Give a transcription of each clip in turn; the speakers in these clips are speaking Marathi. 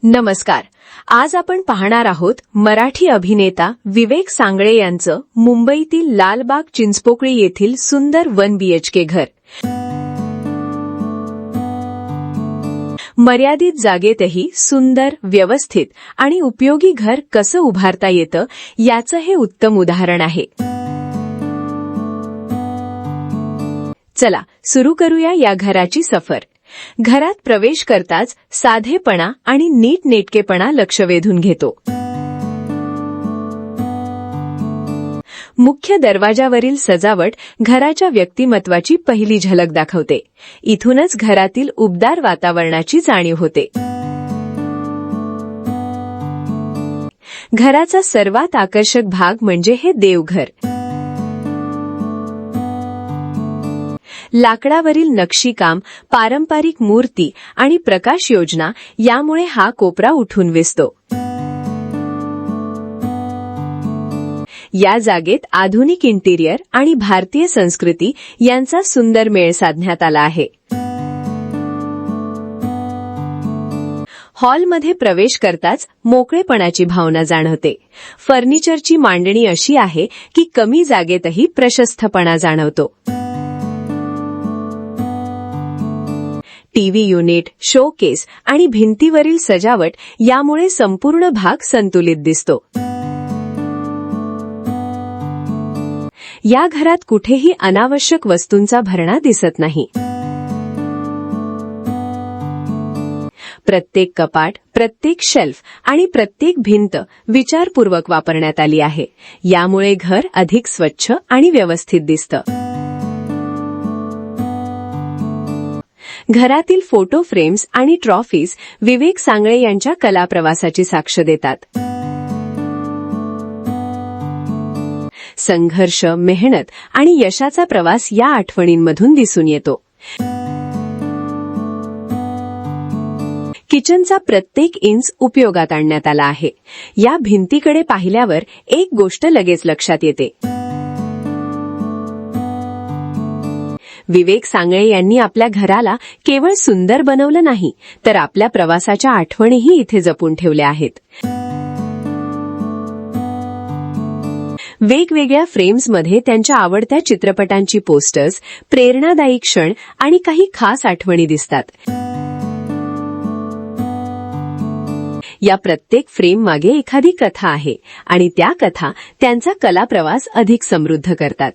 नमस्कार. आज आपण पाहणार आहोत मराठी अभिनेता विवेक सांगळे यांचं मुंबईतील लालबाग चिंचपोकळी येथील सुंदर 1 BHK घर. मर्यादित जागेतही सुंदर, व्यवस्थित आणि उपयोगी घर कसं उभारता येतं याचं हे उत्तम उदाहरण आहे. चला सुरू करूया या घराची सफर. घरात प्रवेश करताच साधेपणा आणि नीटनेटकेपणा लक्ष वेधून घेतो. मुख्य दरवाजावरील सजावट घराच्या व्यक्तिमत्वाची पहिली झलक दाखवते. इथूनच घरातील उबदार वातावरणाची जाणीव होते. घराचा सर्वात आकर्षक भाग म्हणजे हे देवघर. लाकडावरील नक्षीकाम, पारंपरिक मूर्ती आणि प्रकाश योजना यामुळे हा कोपरा उठून दिसतो. या जागेत आधुनिक इंटिरियर आणि भारतीय संस्कृती यांचा सुंदर मेळ साधण्यात आला आहे. हॉलमध्ये प्रवेश करताच मोकळेपणाची भावना जाणवते. फर्निचरची मांडणी अशी आहे की कमी जागेतही प्रशस्तपणा जाणवतो. टीव्ही युनिट, शोकेस आणि भिंतीवरील सजावट यामुळे संपूर्ण भाग संतुलित दिसतो. या घरात कुठेही अनावश्यक वस्तूंचा भरणा दिसत नाही. प्रत्येक कपाट, प्रत्येक शेल्फ आणि प्रत्येक भिंत विचारपूर्वक वापरण्यात आली आहे. यामुळे घर अधिक स्वच्छ आणि व्यवस्थित दिसतं. घरातील फोटो फ्रेम्स आणि ट्रॉफीज विवेक सांगळे यांच्या कलाप्रवासाची साक्ष देतात. संघर्ष, मेहनत आणि यशाचा प्रवास या आठवणींमधून दिसून येतो. किचनचा प्रत्येक इंच उपयोगात आणण्यात आला आहे. या भिंतीकडे पाहिल्यावर एक गोष्ट लगेच लक्षात येते. विवेक सांगळे यांनी आपल्या घराला केवळ सुंदर बनवलं नाही, तर आपल्या प्रवासाच्या आठवणीही इथे जपून ठेवल्या आहेत. वेगवेगळ्या फ्रेम्समध्ये त्यांच्या आवडत्या चित्रपटांची पोस्टर्स, प्रेरणादायी क्षण आणि काही खास आठवणी दिसतात. या प्रत्येक फ्रेम मागे एखादी कथा आहे आणि त्या कथा त्यांचा कलाप्रवास अधिक समृद्ध करतात.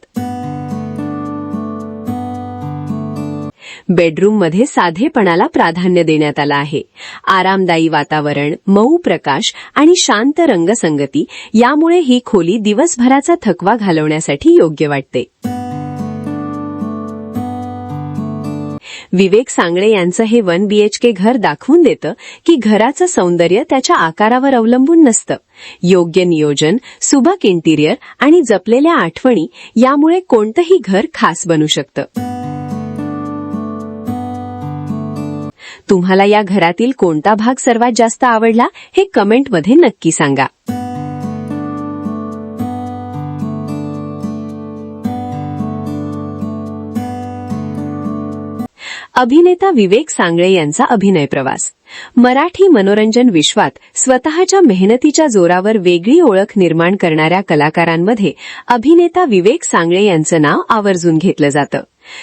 बेडरूममध्ये साधेपणाला प्राधान्य देण्यात आलं आहे. आरामदायी वातावरण, मऊ प्रकाश आणि शांत रंगसंगती यामुळे ही खोली दिवसभराचा थकवा घालवण्यासाठी योग्य वाटते. विवेक सांगळे यांचं हे 1 BHK घर दाखवून देतं की घराचं सौंदर्य त्याच्या आकारावर अवलंबून नसतं. योग्य नियोजन, सुबक इंटिरियर आणि जपलेल्या आठवणी यामुळे कोणतंही घर खास बनू शकतं. तुम्हाला या घरातील कोणता भाग सर्वात जास्त आवडला हे कमेंटमध्ये नक्की सांगा. अभिनेता विवेक सांगळे यांचा अभिनय प्रवास. मराठी मनोरंजन विश्वात स्वतःच्या मेहनतीच्या जोरावर वेगळी ओळख निर्माण करणाऱ्या कलाकारांमध्ये अभिनेता विवेक सांगळे यांचं नाव आवर्जून घेतलं जातं.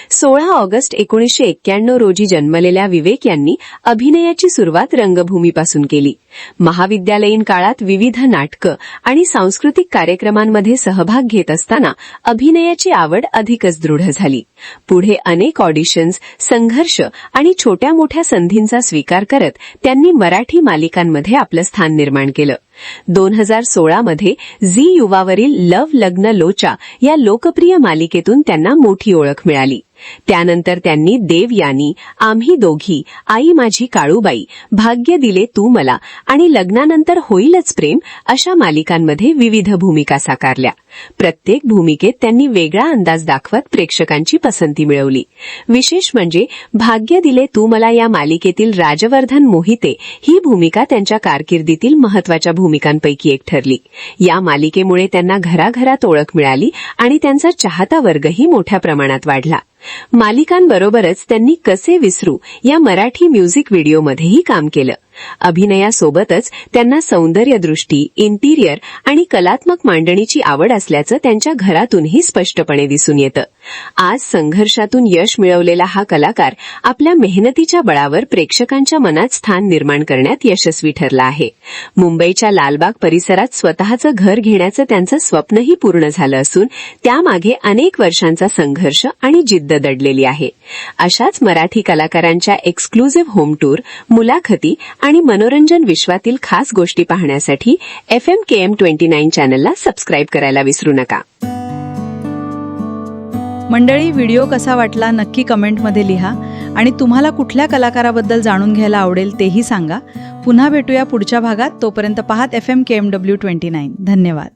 16 ऑगस्ट 1991 रोजी जन्मलेल्या विवेक यांनी अभिनयाची सुरुवात रंगभूमीपासून केली. महाविद्यालयीन काळात विविध नाटकं आणि सांस्कृतिक कार्यक्रमांमध्ये सहभाग घेत असताना अभिनयाची आवड अधिकच दृढ झाली. पुढे अनेक ऑडिशन्स, संघर्ष आणि छोट्या मोठ्या संधींचा स्वीकार करत त्यांनी मराठी मालिकांमध्ये आपलं स्थान निर्माण केलं. 2016 मध्ये झी युवावरील लव्ह लग्न लोचा या लोकप्रिय मालिकेतून त्यांना मोठी ओळख मिळाली. त्यानंतर त्यांनी देवयानी, आम्ही दोघी, आई माझी काळूबाई, भाग्य दिले तू मला आणि लग्नानंतर होईलच प्रेम अशा मालिकांमध्ये विविध भूमिका साकारल्या. प्रत्येक भूमिकेत त्यांनी वेगळा अंदाज दाखवत प्रेक्षकांची पसंती मिळवली. विशेष म्हणजे भाग्य दिले तू मला या मालिकेतील राजवर्धन मोहिते ही भूमिका त्यांच्या कारकिर्दीतील महत्वाच्या भूमिकांपैकी एक ठरली. या मालिकेमुळे त्यांना घराघरात ओळख मिळाली आणि त्यांचा चाहता वर्गही मोठ्या प्रमाणात वाढला. मालिकांबरोबरच त्यांनी कसे विसरू या मराठी म्युझिक व्हिडिओमध्येही काम केलं. अभिनयासोबतच त्यांना सौंदर्यदृष्टी, इंटिरियर आणि कलात्मक मांडणीची आवड असल्याचं त्यांच्या घरातूनही स्पष्टपणे दिसून येतं. आज संघर्षातून यश मिळवलेला हा कलाकार आपल्या मेहनतीच्या बळावर प्रेक्षकांच्या मनात स्थान निर्माण करण्यात यशस्वी ठरला आहे. मुंबईच्या लालबाग परिसरात स्वतःचं घर घेण्याचं त्यांचं स्वप्नही पूर्ण झालं असून त्यामागे अनेक वर्षांचा संघर्ष आणि जिद्द दडलेली आहे. अशाच मराठी कलाकारांच्या एक्सक्लुझिव्ह होम टूर, मुलाखती आणि मनोरंजन विश्वातील खास गोष्टी पाहण्यासाठी FMKM29 चॅनलला सबस्क्राईब करायला विसरू नका. मंडळी, व्हिडिओ कसा वाटला नक्की कमेंटमध्ये लिहा आणि तुम्हाला कुठल्या कलाकाराबद्दल जाणून घ्यायला आवडेल तेही सांगा. पुन्हा भेटूया पुढच्या भागात. तोपर्यंत पाहत FMKM29. धन्यवाद.